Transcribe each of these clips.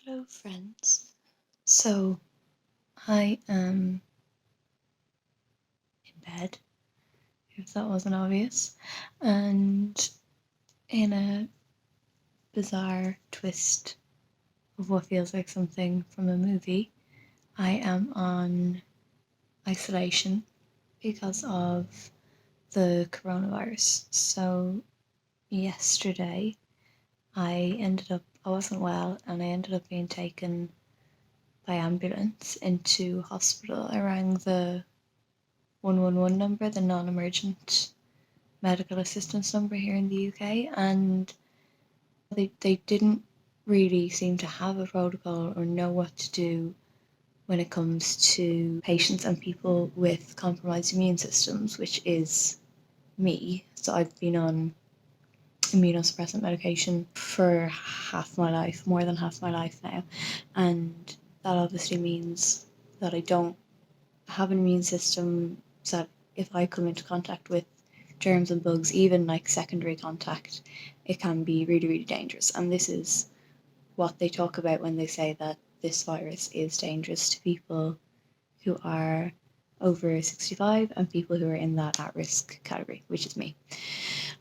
Hello, friends. So, I am in bed, if that wasn't obvious, and in a bizarre twist of what feels like something from a movie, I am on isolation because of the coronavirus. So, yesterday, I wasn't well, and I ended up being taken by ambulance into hospital. I rang the 111 number, the non-emergent medical assistance number here in the UK, and they didn't really seem to have a protocol or know what to do when it comes to patients and people with compromised immune systems, which is me. So I've been on immunosuppressant medication for half my life, more than half my life now, and that obviously means that I don't have an immune system, so that if I come into contact with germs and bugs, even like secondary contact, it can be really, really dangerous. And this is what they talk about when they say that this virus is dangerous to people who are over 65 and people who are in that at-risk category, which is me.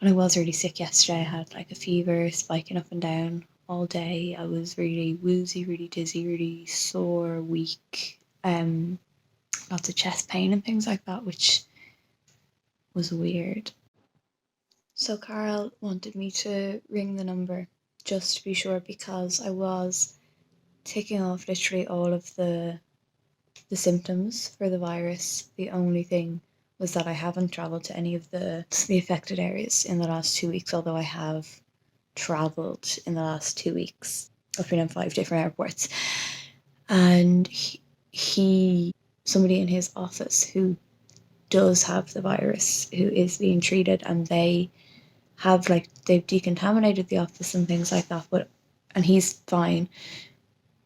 And I was really sick yesterday. I had like a fever spiking up and down all day. I was really woozy, really dizzy, really sore, weak, lots of chest pain and things like that, which was weird. So Carl wanted me to ring the number just to be sure, because I was ticking off literally all of the symptoms for the virus. The only thing was that I haven't travelled to any of the affected areas in the last 2 weeks, although I have travelled in the last 2 weeks. I've been in 5 different airports. And somebody in his office who does have the virus, who is being treated, and they've decontaminated the office and things like that, and he's fine.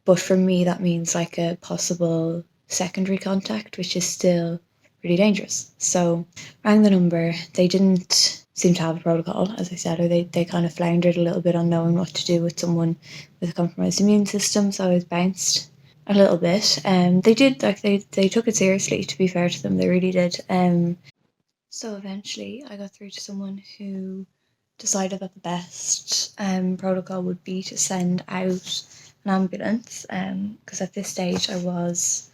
But for me, that means like a possible secondary contact, which is still really dangerous. So rang the number. They didn't seem to have a protocol, as I said, or they kind of floundered a little bit on knowing what to do with someone with a compromised immune system. So I was bounced a little bit. They did, like, they took it seriously, to be fair to them. They really did. So eventually I got through to someone who decided that the best protocol would be to send out an ambulance, because at this stage I was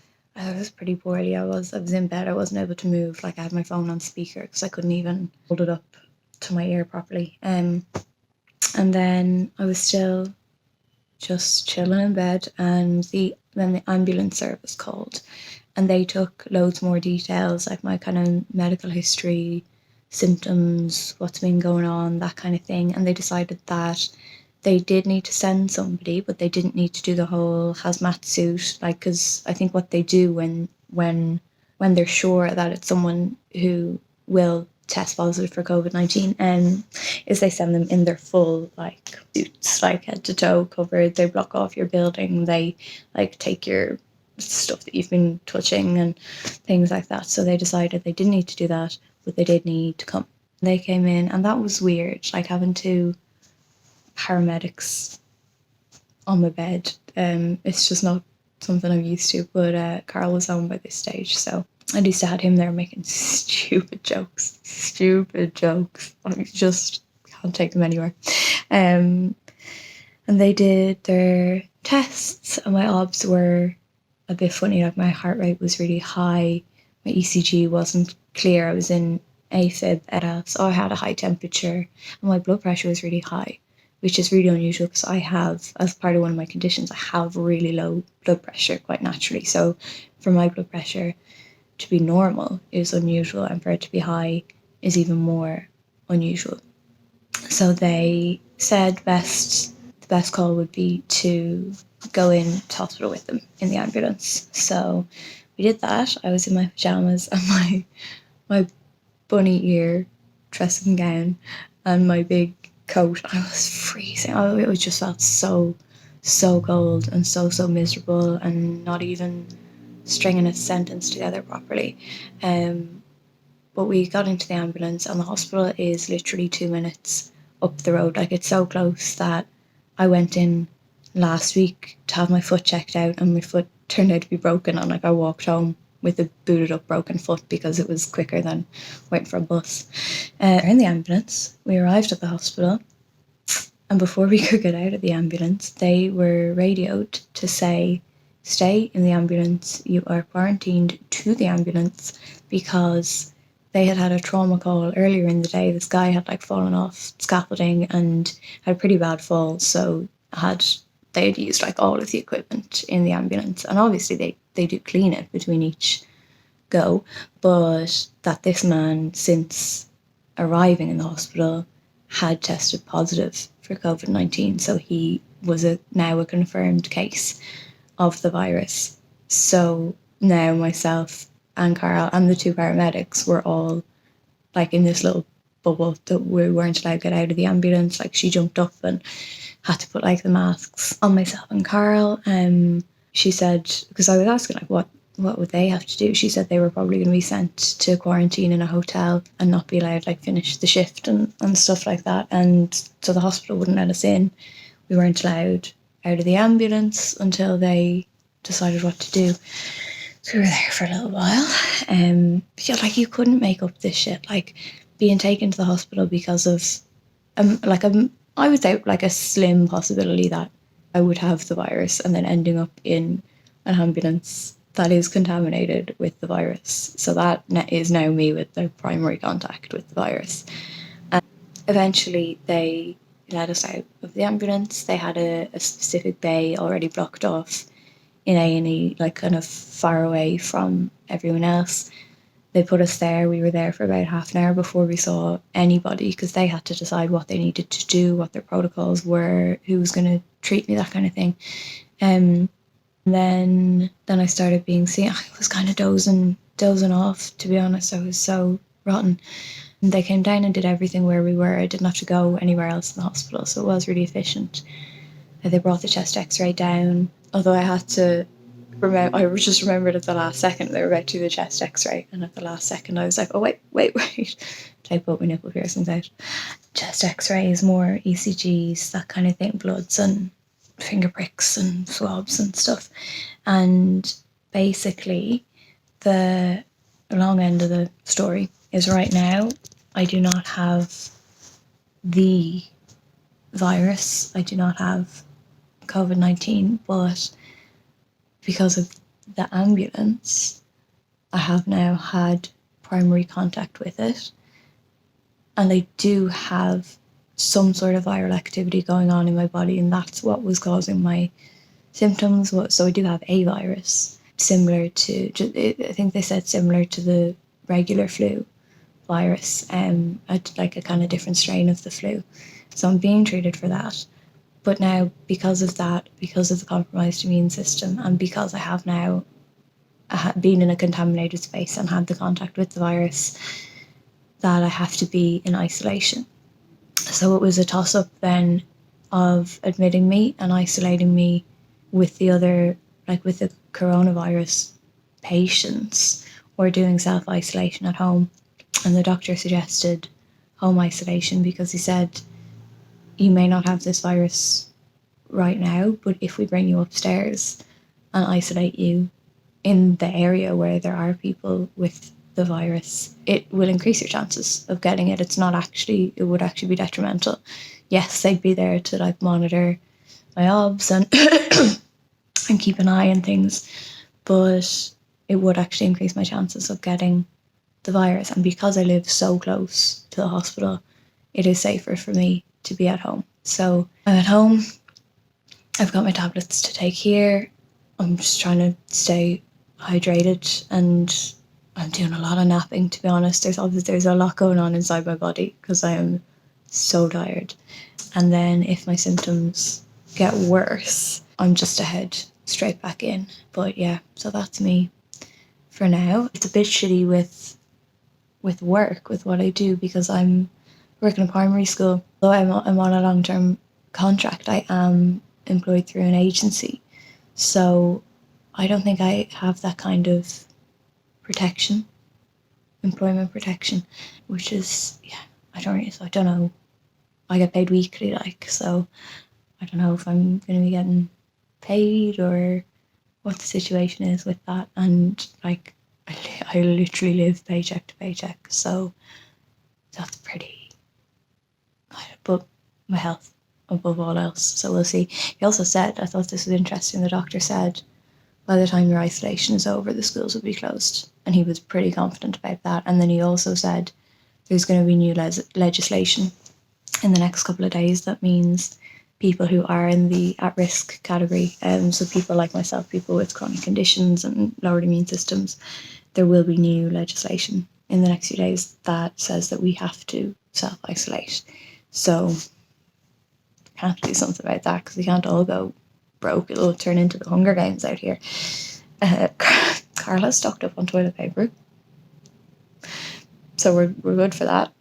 pretty poorly. I was in bed. I wasn't able to move. Like, I had my phone on speaker because I couldn't even hold it up to my ear properly. And then I was still just chilling in bed, and then the ambulance service called, and they took loads more details, like my kind of medical history, symptoms, what's been going on, that kind of thing. And they decided that they did need to send somebody, but they didn't need to do the whole hazmat suit, like, because I think what they do when they're sure that it's someone who will test positive for COVID-19, is they send them in their full like suits, like head to toe covered. They block off your building. They like take your stuff that you've been touching and things like that. So they decided they didn't need to do that, but they did need to come. They came in, and that was weird, like having two paramedics on my bed. It's just not something I'm used to, but Carl was home by this stage, so at least I had him there making stupid jokes. I just can't take them anywhere. And they did their tests, and my obs were a bit funny. Like, my heart rate was really high, my ECG wasn't clear, I was in AFib, so I had a high temperature, and my blood pressure was really high, which is really unusual because I have, as part of one of my conditions, I have really low blood pressure quite naturally. So for my blood pressure to be normal is unusual, and for it to be high is even more unusual. So they said the best call would be to go in to hospital with them in the ambulance. So we did that. I was in my pajamas and my bunny ear dressing gown and my big coat. I was freezing. It just felt so cold and so miserable, and not even stringing a sentence together properly. But we got into the ambulance, and the hospital is literally 2 minutes up the road. Like, it's so close that I went in last week to have my foot checked out, and my foot turned out to be broken, and like I walked home with a booted up broken foot because it was quicker than waiting for a bus. In the ambulance, we arrived at the hospital, and before we could get out of the ambulance, they were radioed to say, stay in the ambulance, you are quarantined to the ambulance, because they had had a trauma call earlier in the day. This guy had like fallen off scaffolding and had a pretty bad fall, so they had used like all of the equipment in the ambulance, and obviously they do clean it between each go, but that this man, since arriving in the hospital, had tested positive for COVID-19, so he was now a confirmed case of the virus. So now myself and Carl and the two paramedics were all like in this little bubble that we weren't allowed to get out of the ambulance. Like she jumped up and had to put like the masks on myself and Carl. She said, because I was asking like what would they have to do? She said they were probably going to be sent to quarantine in a hotel and not be allowed to like finish the shift and stuff like that. And so the hospital wouldn't let us in. We weren't allowed out of the ambulance until they decided what to do. So we were there for a little while. Yeah, like you couldn't make up this shit. Like being taken to the hospital because of I would say like a slim possibility that I would have the virus and then ending up in an ambulance that is contaminated with the virus. So that is now me with the primary contact with the virus. Eventually, they let us out of the ambulance. They had a specific bay already blocked off in A&E, like kind of far away from everyone else. They put us there. We were there for about half an hour before we saw anybody, because they had to decide what they needed to do, what their protocols were, who was going to treat me, that kind of thing. Then I started being seen. I was kind of dozing off, to be honest. I was so rotten. And they came down and did everything where we were. I didn't have to go anywhere else in the hospital, so it was really efficient. They brought the chest x-ray down, although I had to I just remembered at the last second they were about to do the chest x-ray, and at the last second I was like, oh wait, take both my nipple piercings out. Chest x-rays, more ECGs, that kind of thing, bloods and finger pricks and swabs and stuff. And basically the long end of the story is right now I do not have the virus, I do not have COVID-19, but because of the ambulance, I have now had primary contact with it, and I do have some sort of viral activity going on in my body, and that's what was causing my symptoms. So I do have a virus similar to, I think they said similar to the regular flu virus, like a kind of different strain of the flu. So I'm being treated for that. But now, because of that, because of the compromised immune system, and because I have now been in a contaminated space and had the contact with the virus, that I have to be in isolation. So it was a toss-up then of admitting me and isolating me with the other, like with the coronavirus patients, or doing self-isolation at home. And the doctor suggested home isolation because he said, you may not have this virus right now, but if we bring you upstairs and isolate you in the area where there are people with the virus, it will increase your chances of getting it. It would actually be detrimental. Yes, they'd be there to like monitor my obs and and keep an eye on things, but it would actually increase my chances of getting the virus. And because I live so close to the hospital, it is safer for me to be at home. So I'm at home. I've got my tablets to take here. I'm just trying to stay hydrated, and I'm doing a lot of napping, to be honest. There's a lot going on inside my body because I am so tired. And then if my symptoms get worse, I'm just to head straight back in. But yeah, so that's me for now. It's a bit shitty with work, with what I do, because I'm working in primary school. Though I'm on a long-term contract, I am employed through an agency. So I don't think I have that kind of protection, employment protection, which is, yeah, I don't know. I get paid weekly, like, so I don't know if I'm going to be getting paid or what the situation is with that. And like, I literally live paycheck to paycheck, so that's pretty. But my health above all else, so we'll see. He also said, I thought this was interesting, the doctor said by the time your isolation is over, the schools will be closed, and he was pretty confident about that. And then he also said there's going to be new legislation in the next couple of days that means people who are in the at-risk category, so people like myself, people with chronic conditions and lowered immune systems, there will be new legislation in the next few days that says that we have to self-isolate. So we have to do something about that, because we can't all go broke. It'll turn into the Hunger Games out here. Carla's stocked up on toilet paper, so we're good for that.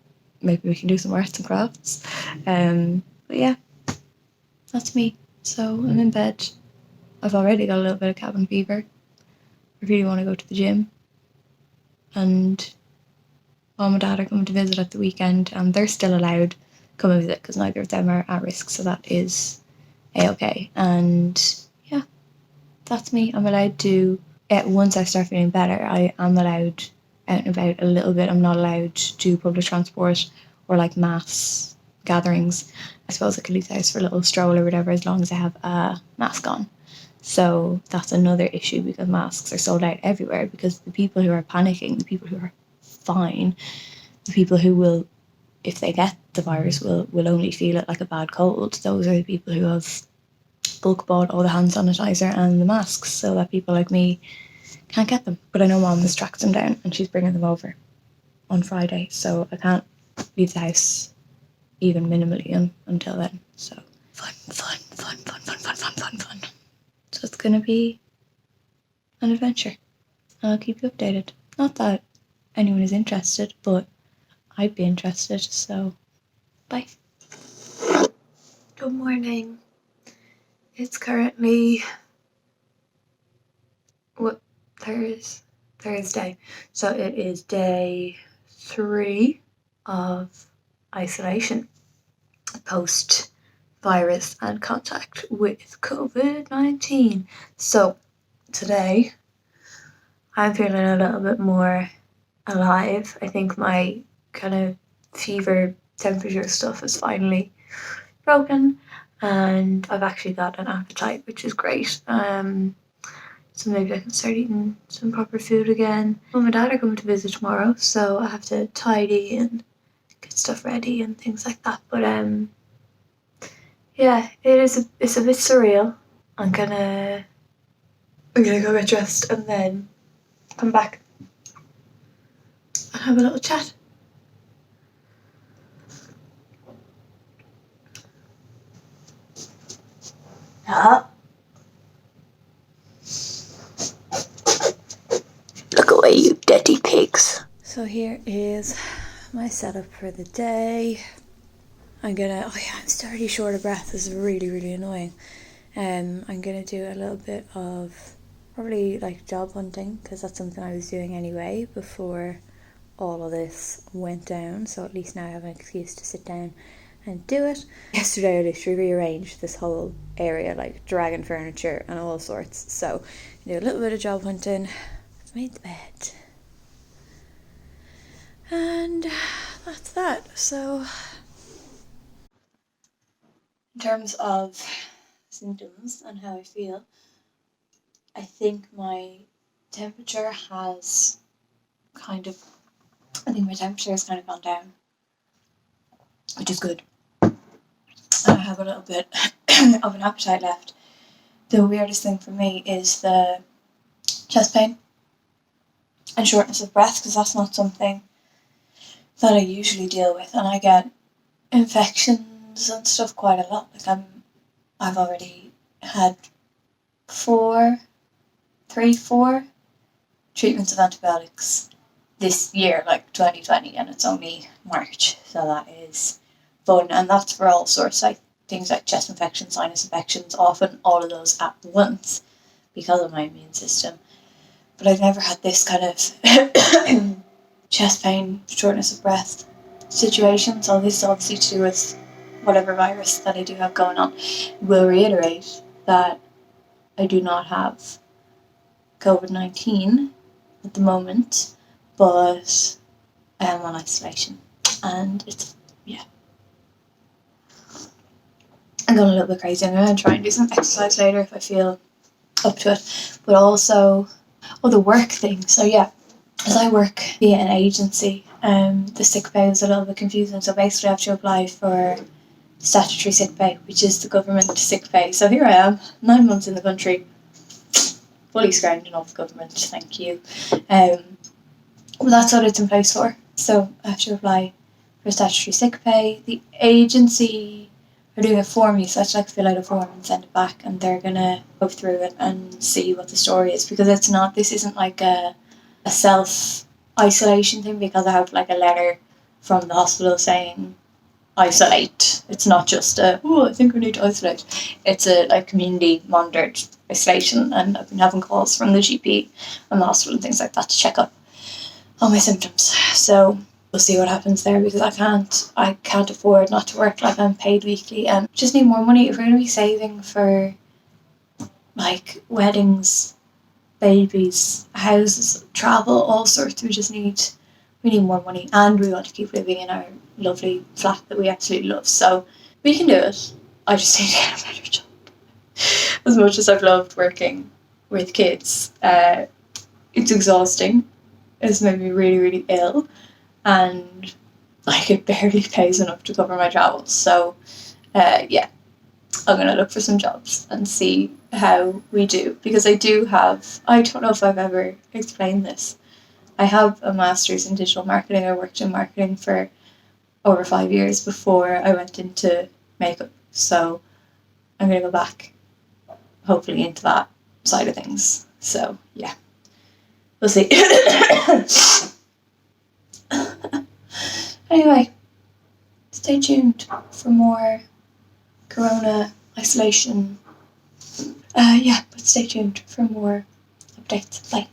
Maybe we can do some arts and crafts. But yeah, that's me. So I'm in bed. I've already got a little bit of cabin fever. I really want to go to the gym. And mom and dad are coming to visit at the weekend, and they're still allowed to come and visit because neither of them are at risk, so that is a-okay. And yeah, that's me. I'm allowed to, once I start feeling better, I am allowed out and about a little bit. I'm not allowed to do public transport or like mass gatherings. I suppose I could leave the house for a little stroll or whatever, as long as I have a mask on. So that's another issue, because masks are sold out everywhere, because the people who are panicking, the people who are fine, the people who will, if they get the virus, will only feel it like a bad cold, those are the people who have bulk bought all the hand sanitizer and the masks so that people like me can't get them. But I know mom has tracked them down and she's bringing them over on Friday, so I can't leave the house even minimally until then. So fun. So it's gonna be an adventure. I'll keep you updated. Not that anyone is interested, but I'd be interested, so bye. Good morning. It's currently Thursday, so it is day 3 of isolation post virus and contact with Covid-19. So today I'm feeling a little bit more alive. I think my kind of fever temperature stuff is finally broken, and I've actually got an appetite, which is great. So maybe I can start eating some proper food again. Mum and dad are coming to visit tomorrow, so I have to tidy and get stuff ready and things like that. But yeah, it's a bit surreal. I'm gonna go get dressed and then come back and have a little chat. Look away, you dirty pigs. So here is my setup for the day. I'm still really short of breath. This is really annoying. I'm gonna do a little bit of probably like job hunting, because that's something I was doing anyway before all of this went down, so at least now I have an excuse to sit down and do it. Yesterday I literally rearranged this whole area, like dragging furniture and all sorts, so do a little bit of job hunting. I've made the bed, and that's that. So in terms of symptoms and how I feel, I think my temperature has kind of gone down, which is good. I have a little bit of an appetite left. The weirdest thing for me is the chest pain and shortness of breath, because that's not something that I usually deal with, and I get infections and stuff quite a lot. Like I've already had 4 treatments of antibiotics this year, like 2020, and it's only March, so that is fun. And that's for all sorts, like things like chest infections, sinus infections, often all of those at once because of my immune system. But I've never had this kind of chest pain, shortness of breath situation, so this is obviously to do with whatever virus that I do have going on. Will reiterate that I do not have Covid-19 at the moment, but I am on isolation, and it's, yeah. I'm going a little bit crazy. I'm going to try and do some exercise later if I feel up to it, but also, the work thing. So yeah, as I work via an agency, the sick pay is a little bit confusing. So basically I have to apply for statutory sick pay, which is the government sick pay. So here I am, 9 months in the country, fully scrounging off the government, thank you. Well, that's what it's in place for. So I have to apply for statutory sick pay. The agency are doing it for me, so I have to fill out a form and send it back, and they're gonna go through it and see what the story is, because this isn't like a self-isolation thing, because I have like a letter from the hospital saying isolate. It's not just I think we need to isolate. It's a like community monitored isolation, and I've been having calls from the GP and the hospital and things like that to check up on my symptoms. So we'll see what happens there, because I can't afford not to work. Like, I'm paid weekly and just need more money. If we're gonna be saving for like weddings, babies, houses, travel, all sorts, we need more money, and we want to keep living in our lovely flat that we absolutely love. So we can do it. I just need to get a better job. As much as I've loved working with kids, it's exhausting. It's made me really, really ill, and like it barely pays enough to cover my travels. So yeah, I'm gonna look for some jobs and see how we do, because I don't know if I've ever explained this. I have a master's in digital marketing. I worked in marketing for over 5 years before I went into makeup. So I'm gonna go back, hopefully, into that side of things. So yeah, we'll see. Anyway, stay tuned for more corona isolation. But stay tuned for more updates. Bye.